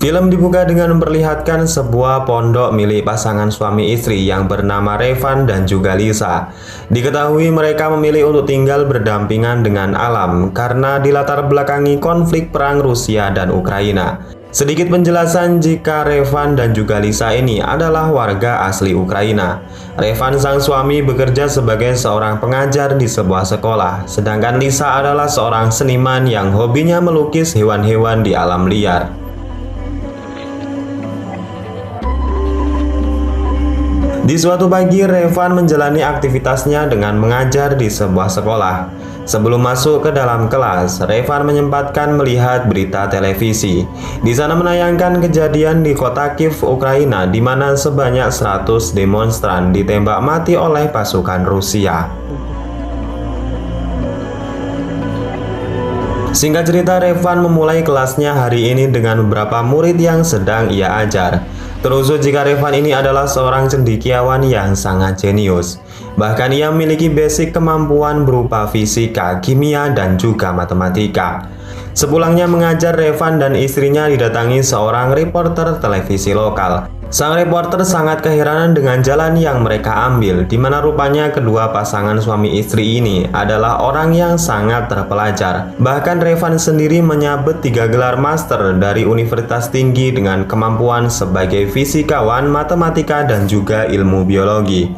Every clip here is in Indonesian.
Film dibuka dengan memperlihatkan sebuah pondok milik pasangan suami istri yang bernama Revan dan juga Lisa. Diketahui mereka memilih untuk tinggal berdampingan dengan alam karena dilatar belakangi konflik perang Rusia dan Ukraina. Sedikit penjelasan jika Revan dan juga Lisa ini adalah warga asli Ukraina. Revan sang suami bekerja sebagai seorang pengajar di sebuah sekolah, sedangkan Lisa adalah seorang seniman yang hobinya melukis hewan-hewan di alam liar. Di suatu pagi, Revan menjalani aktivitasnya dengan mengajar di sebuah sekolah. Sebelum masuk ke dalam kelas, Revan menyempatkan melihat berita televisi. Di sana menayangkan kejadian di kota Kiev, Ukraina, di mana sebanyak 100 demonstran ditembak mati oleh pasukan Rusia. Singkat cerita, Revan memulai kelasnya hari ini dengan beberapa murid yang sedang ia ajar. Terusuk jika Revan ini adalah seorang cendekiawan yang sangat jenius. Bahkan ia memiliki basic kemampuan berupa fisika, kimia, dan juga matematika. Sepulangnya mengajar, Revan dan istrinya didatangi seorang reporter televisi lokal. Sang reporter sangat keheranan dengan jalan yang mereka ambil, di mana rupanya kedua pasangan suami istri ini adalah orang yang sangat terpelajar. Bahkan Revan sendiri menyabet 3 gelar master dari universitas tinggi dengan kemampuan sebagai fisikawan, matematika, dan juga ilmu biologi.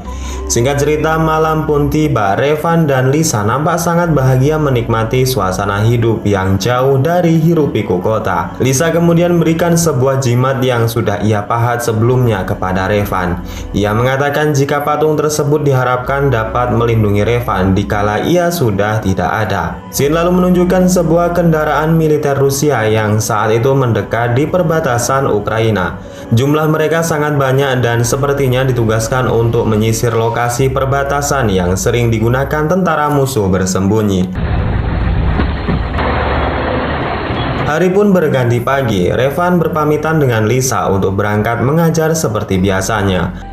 Singkat cerita, malam pun tiba. Revan dan Lisa nampak sangat bahagia menikmati suasana hidup yang jauh dari hiruk-pikuk kota. Lisa kemudian memberikan sebuah jimat yang sudah ia pahat sebelumnya kepada Revan. Ia mengatakan jika patung tersebut diharapkan dapat melindungi Revan dikala ia sudah tidak ada. Scene lalu menunjukkan sebuah kendaraan militer Rusia yang saat itu mendekat di perbatasan Ukraina. Jumlah mereka sangat banyak dan sepertinya ditugaskan untuk menyisir lokasi perbatasan yang sering digunakan tentara musuh bersembunyi. Hari pun berganti pagi. Revan berpamitan dengan Lisa untuk berangkat mengajar seperti biasanya.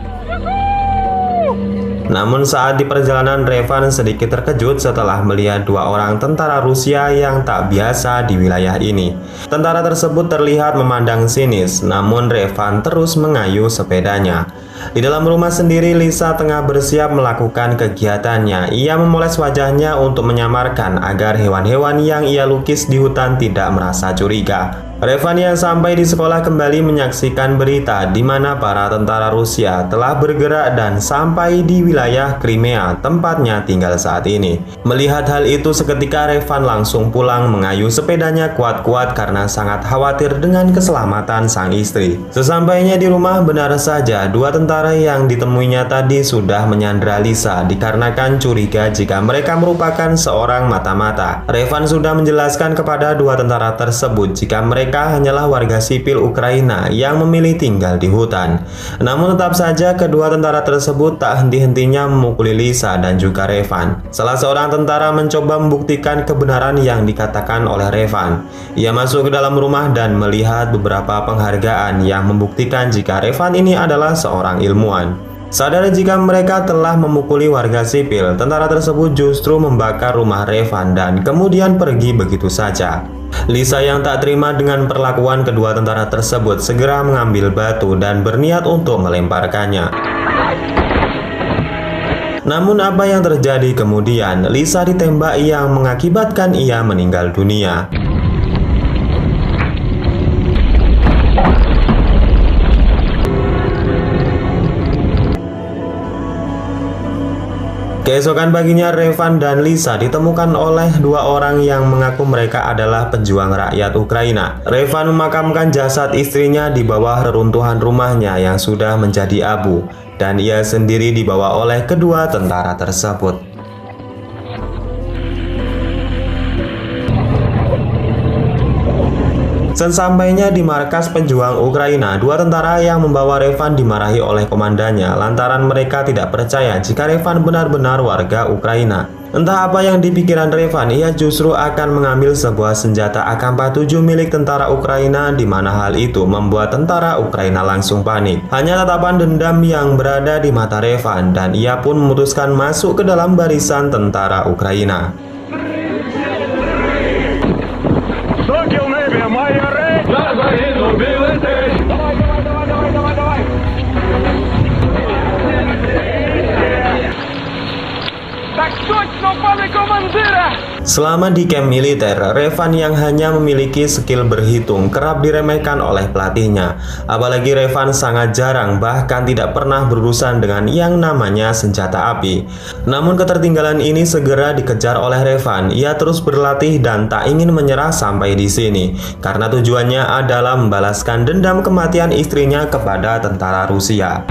Namun saat di perjalanan, Revan sedikit terkejut setelah melihat 2 orang tentara Rusia yang tak biasa di wilayah ini. Tentara tersebut terlihat memandang sinis, namun Revan terus mengayuh sepedanya. Di dalam rumah sendiri, Lisa tengah bersiap melakukan kegiatannya. Ia memoles wajahnya untuk menyamarkan agar hewan-hewan yang ia lukis di hutan tidak merasa curiga. Revan yang sampai di sekolah kembali menyaksikan berita di mana para tentara Rusia telah bergerak dan sampai di wilayah Crimea, tempatnya tinggal saat ini. Melihat hal itu, seketika Revan langsung pulang mengayuh sepedanya kuat-kuat karena sangat khawatir dengan keselamatan sang istri. Sesampainya di rumah, benar saja 2 tentara yang ditemuinya tadi sudah menyandra Lisa dikarenakan curiga jika mereka merupakan seorang mata-mata. Revan sudah menjelaskan kepada 2 tentara tersebut jika mereka hanyalah warga sipil Ukraina yang memilih tinggal di hutan. Namun tetap saja kedua tentara tersebut tak henti-hentinya memukuli Lisa dan juga Revan. Salah seorang tentara mencoba membuktikan kebenaran yang dikatakan oleh Revan. Ia masuk ke dalam rumah dan melihat beberapa penghargaan yang membuktikan jika Revan ini adalah seorang ilmuwan. Sadar jika mereka telah memukuli warga sipil, tentara tersebut justru membakar rumah Revan dan kemudian pergi begitu saja. Lisa yang tak terima dengan perlakuan kedua tentara tersebut segera mengambil batu dan berniat untuk melemparkannya. Namun apa yang terjadi kemudian? Lisa ditembak yang mengakibatkan ia meninggal dunia. Keesokan paginya, Revan dan Lisa ditemukan oleh 2 orang yang mengaku mereka adalah pejuang rakyat Ukraina. Revan memakamkan jasad istrinya di bawah reruntuhan rumahnya yang sudah menjadi abu, dan ia sendiri dibawa oleh kedua tentara tersebut. Sesampainya di markas pejuang Ukraina, 2 tentara yang membawa Revan dimarahi oleh komandannya lantaran mereka tidak percaya jika Revan benar-benar warga Ukraina. Entah apa yang dipikiran Revan, ia justru akan mengambil sebuah senjata AK-47 milik tentara Ukraina, di mana hal itu membuat tentara Ukraina langsung panik. Hanya tatapan dendam yang berada di mata Revan, dan ia pun memutuskan masuk ke dalam barisan tentara Ukraina. Сокіл небі має рейс, за загину білий Selama di camp militer, Revan yang hanya memiliki skill berhitung kerap diremehkan oleh pelatihnya. Apalagi Revan sangat jarang, bahkan tidak pernah berurusan dengan yang namanya senjata api. Namun ketertinggalan ini segera dikejar oleh Revan. Ia terus berlatih dan tak ingin menyerah sampai di sini, karena tujuannya adalah membalaskan dendam kematian istrinya kepada tentara Rusia.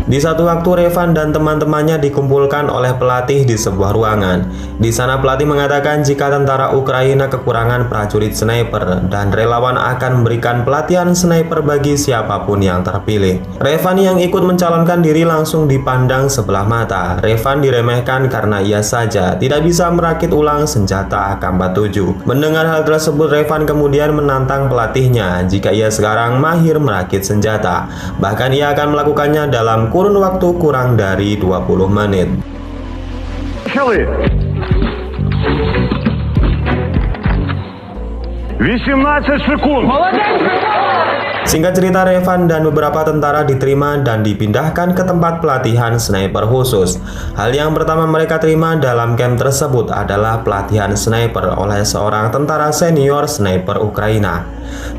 Di satu waktu Revan dan teman-temannya dikumpulkan oleh pelatih di sebuah ruangan. Di sana pelatih mengatakan jika tentara Ukraina kekurangan prajurit sniper dan relawan akan memberikan pelatihan sniper bagi siapapun yang terpilih. Revan yang ikut mencalonkan diri langsung dipandang sebelah mata. Revan diremehkan karena ia saja tidak bisa merakit ulang senjata AK-47. Mendengar hal tersebut, Revan kemudian menantang pelatihnya jika ia sekarang mahir merakit senjata. Bahkan ia akan melakukannya dalam kurun waktu kurang dari 20 menit. Singkat cerita, Revan dan beberapa tentara diterima dan dipindahkan ke tempat pelatihan sniper khusus. Hal yang pertama mereka terima dalam camp tersebut adalah pelatihan sniper oleh seorang tentara senior sniper Ukraina.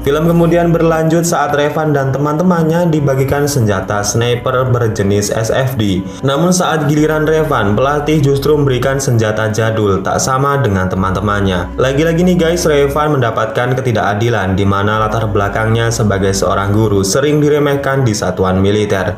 Film kemudian berlanjut saat Revan dan teman-temannya dibagikan senjata sniper berjenis SFD. Namun saat giliran Revan, pelatih justru memberikan senjata jadul tak sama dengan teman-temannya. Lagi-lagi nih guys, Revan mendapatkan ketidakadilan di mana latar belakangnya sebagai seorang guru sering diremehkan di satuan militer.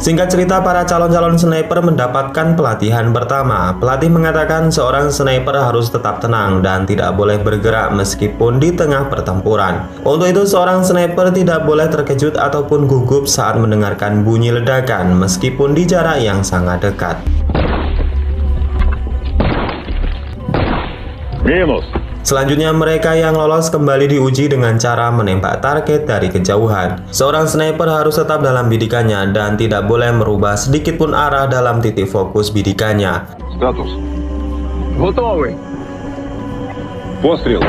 Singkat cerita, para calon-calon sniper mendapatkan pelatihan pertama. Pelatih mengatakan seorang sniper harus tetap tenang dan tidak boleh bergerak meskipun di tengah pertempuran. Untuk itu, seorang sniper tidak boleh terkejut ataupun gugup saat mendengarkan bunyi ledakan meskipun di jarak yang sangat dekat. Selanjutnya, mereka yang lolos kembali diuji dengan cara menembak target dari kejauhan. Seorang sniper harus tetap dalam bidikannya dan tidak boleh merubah sedikit pun arah dalam titik fokus bidikannya. Status. Готовый. Пострел.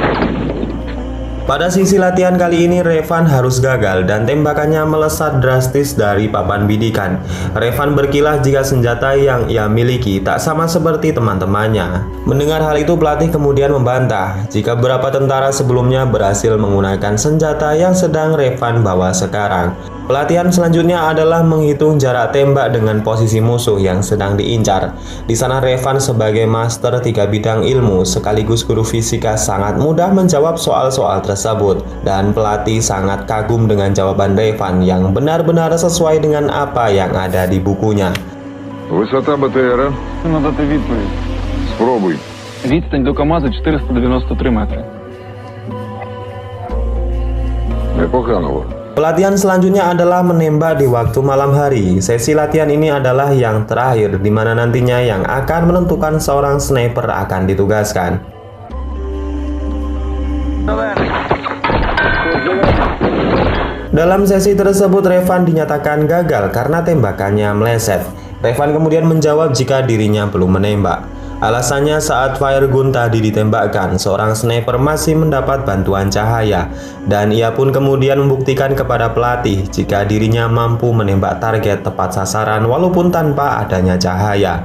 Pada sisi latihan kali ini, Revan harus gagal dan tembakannya melesat drastis dari papan bidikan. Revan berkilah jika senjata yang ia miliki tak sama seperti teman-temannya. Mendengar hal itu, pelatih kemudian membantah jika beberapa tentara sebelumnya berhasil menggunakan senjata yang sedang Revan bawa sekarang. Pelatihan selanjutnya adalah menghitung jarak tembak dengan posisi musuh yang sedang diincar. Di sana Revan sebagai master 3 bidang ilmu sekaligus guru fisika sangat mudah menjawab soal-soal tersebut, dan pelatih sangat kagum dengan jawaban Revan yang benar-benar sesuai dengan apa yang ada di bukunya. Высота БТРа. Надо відповідь. Спробуй. Відстань до КАМАЗа 493 метри. Непогано. Pelatihan selanjutnya adalah menembak di waktu malam hari. Sesi latihan ini adalah yang terakhir, di mana nantinya yang akan menentukan seorang sniper akan ditugaskan. Dalam sesi tersebut, Revan dinyatakan gagal karena tembakannya meleset. Revan kemudian menjawab jika dirinya belum menembak. Alasannya saat fire gun tadi ditembakkan, seorang sniper masih mendapat bantuan cahaya, dan ia pun kemudian membuktikan kepada pelatih jika dirinya mampu menembak target tepat sasaran walaupun tanpa adanya cahaya.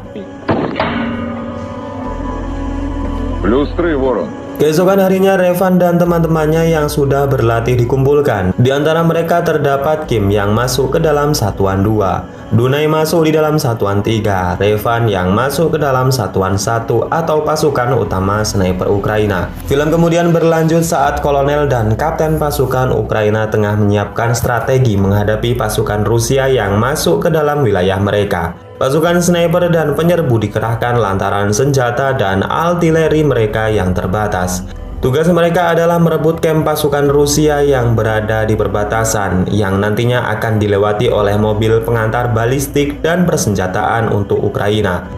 +3, Ворон. Keesokan harinya, Revan dan teman-temannya yang sudah berlatih dikumpulkan. Di antara mereka terdapat Kim yang masuk ke dalam satuan 2, Dunay masuk di dalam satuan 3, Revan yang masuk ke dalam satuan 1 atau pasukan utama sniper Ukraina. Film kemudian berlanjut saat kolonel dan kapten pasukan Ukraina tengah menyiapkan strategi menghadapi pasukan Rusia yang masuk ke dalam wilayah mereka. Pasukan sniper dan penyerbu dikerahkan lantaran senjata dan artileri mereka yang terbatas. Tugas mereka adalah merebut kamp pasukan Rusia yang berada di perbatasan, yang nantinya akan dilewati oleh mobil pengantar balistik dan persenjataan untuk Ukraina.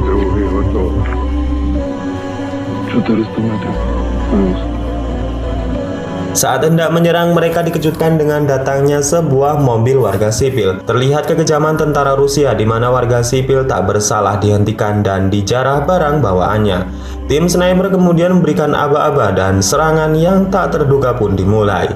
Другий готовий. 400 метрів. Плюс. Saat hendak menyerang, mereka dikejutkan dengan datangnya sebuah mobil warga sipil. Terlihat kekejaman tentara Rusia di mana warga sipil tak bersalah dihentikan dan dijarah barang bawaannya. Tim sniper kemudian memberikan aba-aba dan serangan yang tak terduga pun dimulai.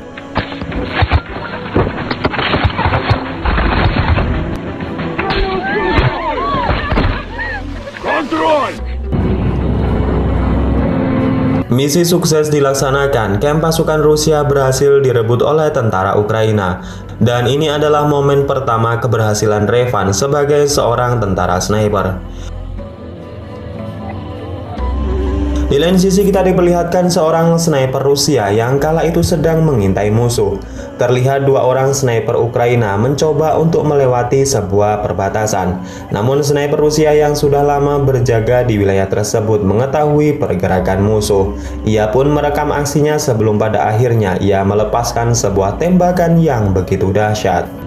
Misi sukses dilaksanakan, kamp pasukan Rusia berhasil direbut oleh tentara Ukraina. Dan ini adalah momen pertama keberhasilan Revan sebagai seorang tentara sniper. Di lain sisi kita diperlihatkan seorang sniper Rusia yang kala itu sedang mengintai musuh. Terlihat dua orang sniper Ukraina mencoba untuk melewati sebuah perbatasan. Namun sniper Rusia yang sudah lama berjaga di wilayah tersebut mengetahui pergerakan musuh. Ia pun merekam aksinya sebelum pada akhirnya ia melepaskan sebuah tembakan yang begitu dahsyat.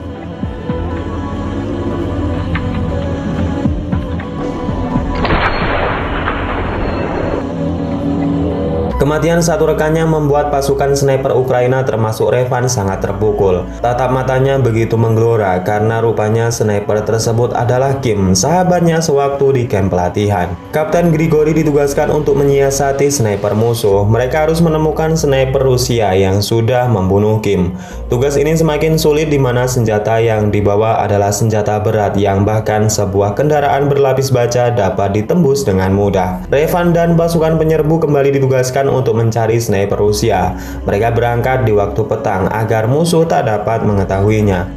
Kematian satu rekannya membuat pasukan sniper Ukraina termasuk Revan sangat terpukul. Tatap matanya begitu menggelora karena rupanya sniper tersebut adalah Kim, sahabatnya sewaktu di kamp pelatihan. Kapten Grigori ditugaskan untuk menyiasati sniper musuh. Mereka harus menemukan sniper Rusia yang sudah membunuh Kim. Tugas ini semakin sulit di mana senjata yang dibawa adalah senjata berat yang bahkan sebuah kendaraan berlapis baja dapat ditembus dengan mudah. Revan dan pasukan penyerbu kembali ditugaskan untuk mencari sniper Rusia. Mereka berangkat di waktu petang agar musuh tak dapat mengetahuinya.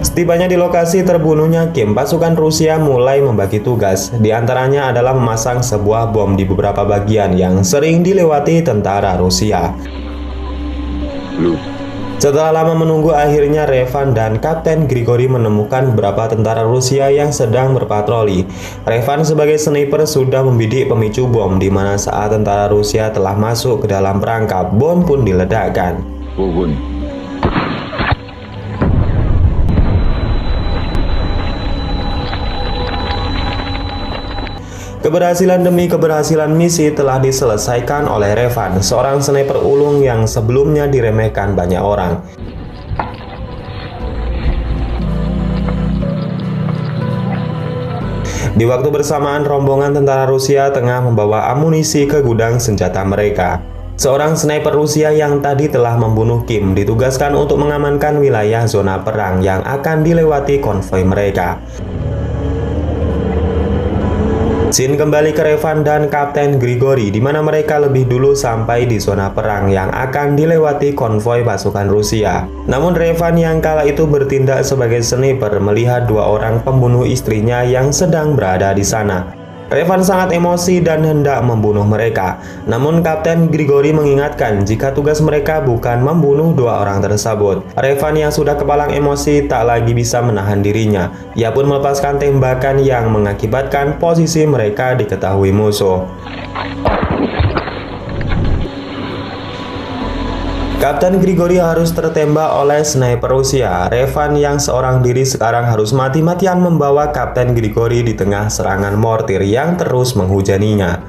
Setibanya di lokasi terbunuhnya Kim, pasukan Rusia mulai membagi tugas. Di antaranya adalah memasang sebuah bom di beberapa bagian yang sering dilewati tentara Rusia. Setelah lama menunggu, akhirnya Revan dan Kapten Grigori menemukan beberapa tentara Rusia yang sedang berpatroli. Revan sebagai sniper sudah membidik pemicu bom, di mana saat tentara Rusia telah masuk ke dalam perangkap, bom pun diledakkan. Keberhasilan demi keberhasilan misi telah diselesaikan oleh Revan, seorang sniper ulung yang sebelumnya diremehkan banyak orang. Di waktu bersamaan, rombongan tentara Rusia tengah membawa amunisi ke gudang senjata mereka. Seorang sniper Rusia yang tadi telah membunuh Kim ditugaskan untuk mengamankan wilayah zona perang yang akan dilewati konvoi mereka. Scene kembali ke Revan dan Kapten Grigori, di mana mereka lebih dulu sampai di zona perang yang akan dilewati konvoi pasukan Rusia. Namun Revan yang kala itu bertindak sebagai sniper melihat dua orang pembunuh istrinya yang sedang berada di sana. Revan sangat emosi dan hendak membunuh mereka. Namun Kapten Grigori mengingatkan jika tugas mereka bukan membunuh dua orang tersebut. Revan yang sudah kepalang emosi tak lagi bisa menahan dirinya. Ia pun melepaskan tembakan yang mengakibatkan posisi mereka diketahui musuh. Kapten Grigori harus tertembak oleh sniper Rusia. Revan yang seorang diri sekarang harus mati-matian membawa Kapten Grigori di tengah serangan mortir yang terus menghujaninya.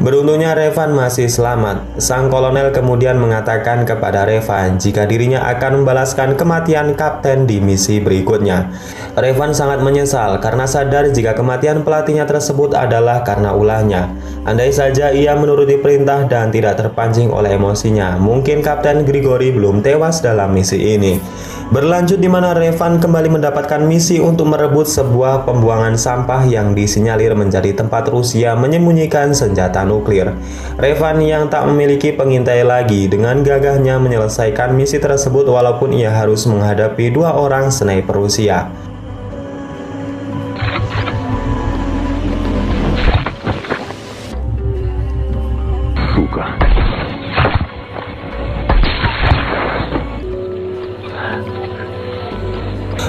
Beruntungnya Revan masih selamat. Sang kolonel kemudian mengatakan kepada Revan jika dirinya akan membalaskan kematian kapten di misi berikutnya. Revan sangat menyesal karena sadar jika kematian pelatihnya tersebut adalah karena ulahnya. Andai saja ia menuruti perintah dan tidak terpancing oleh emosinya, mungkin Kapten Grigori belum tewas dalam misi ini. Berlanjut di mana Revan kembali mendapatkan misi untuk merebut sebuah pembuangan sampah yang disinyalir menjadi tempat Rusia menyembunyikan senjata nuklir. Revan yang tak memiliki pengintai lagi dengan gagahnya menyelesaikan misi tersebut walaupun ia harus menghadapi dua orang sniper Rusia.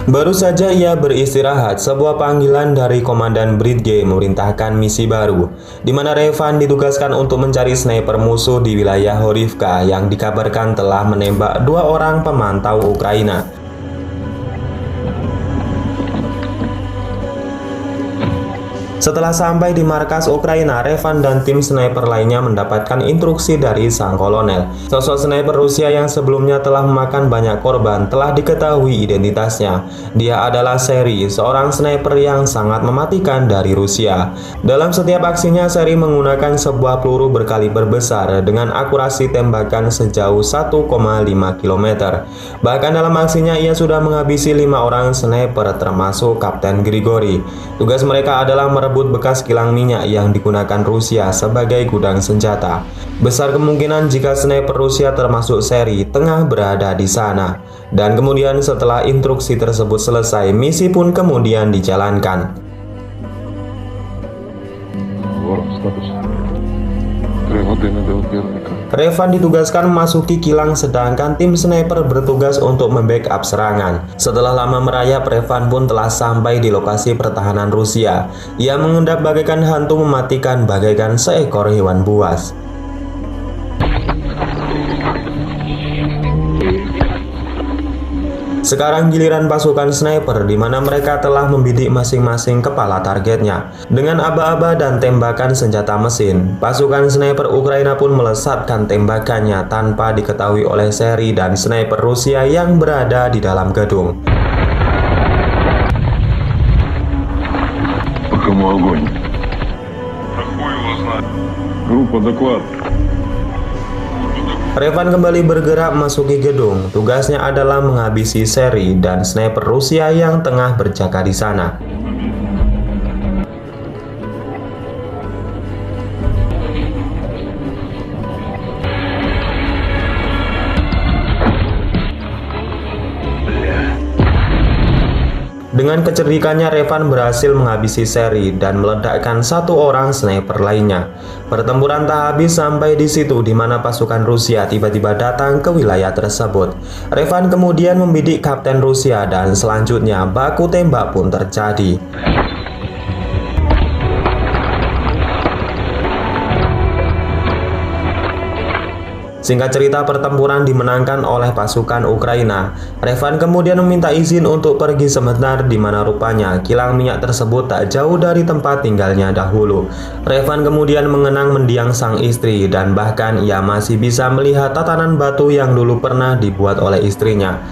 Baru saja ia beristirahat, sebuah panggilan dari Komandan Bridge memerintahkan misi baru, di mana Revan ditugaskan untuk mencari sniper musuh di wilayah Horivka yang dikabarkan telah menembak dua orang pemantau Ukraina. Setelah sampai di markas Ukraina, Revan dan tim sniper lainnya mendapatkan instruksi dari sang kolonel. Sosok sniper Rusia yang sebelumnya telah memakan banyak korban telah diketahui identitasnya. Dia adalah Seri, seorang sniper yang sangat mematikan dari Rusia. Dalam setiap aksinya, Seri menggunakan sebuah peluru berkaliber besar dengan akurasi tembakan sejauh 1,5 km. Bahkan dalam aksinya ia sudah menghabisi 5 orang sniper termasuk Kapten Grigori. Tugas mereka adalah merebut bekas kilang minyak yang digunakan Rusia sebagai gudang senjata. Besar kemungkinan jika sniper Rusia termasuk Seri tengah berada di sana. Dan kemudian setelah instruksi tersebut selesai, misi pun kemudian dijalankan. Ворон, статус. 3 години до опірника. Revan ditugaskan memasuki kilang sedangkan tim sniper bertugas untuk membackup serangan. Setelah lama merayap, Revan pun telah sampai di lokasi pertahanan Rusia. Ia mengendap bagaikan hantu mematikan bagaikan seekor hewan buas. Sekarang giliran pasukan sniper di mana mereka telah membidik masing-masing kepala targetnya. Dengan aba-aba dan tembakan senjata mesin, pasukan sniper Ukraina pun melesatkan tembakannya tanpa diketahui oleh Seri dan sniper Rusia yang berada di dalam gedung. По кому огонь? Группа, доклад. Revan kembali bergerak memasuki gedung. Tugasnya adalah menghabisi Seri dan sniper Rusia yang tengah berjaga di sana. Dengan kecerdikannya, Revan berhasil menghabisi Seri dan meledakkan 1 orang sniper lainnya. Pertempuran tak habis sampai di situ di mana pasukan Rusia tiba-tiba datang ke wilayah tersebut. Revan kemudian membidik Kapten Rusia dan selanjutnya baku tembak pun terjadi. Singkat cerita, pertempuran dimenangkan oleh pasukan Ukraina. Revan kemudian meminta izin untuk pergi sebentar di mana rupanya kilang minyak tersebut tak jauh dari tempat tinggalnya dahulu. Revan kemudian mengenang mendiang sang istri dan bahkan ia masih bisa melihat tatanan batu yang dulu pernah dibuat oleh istrinya.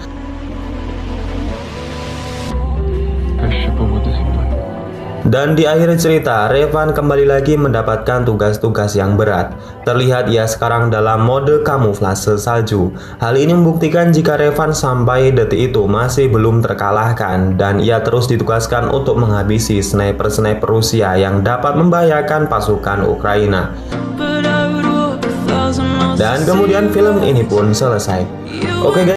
Dan di akhir cerita, Revan kembali lagi mendapatkan tugas-tugas yang berat. Terlihat ia sekarang dalam mode kamuflase salju. Hal ini membuktikan jika Revan sampai detik itu masih belum terkalahkan dan ia terus ditugaskan untuk menghabisi sniper-sniper Rusia yang dapat membahayakan pasukan Ukraina. Dan kemudian film ini pun selesai. Oke guys.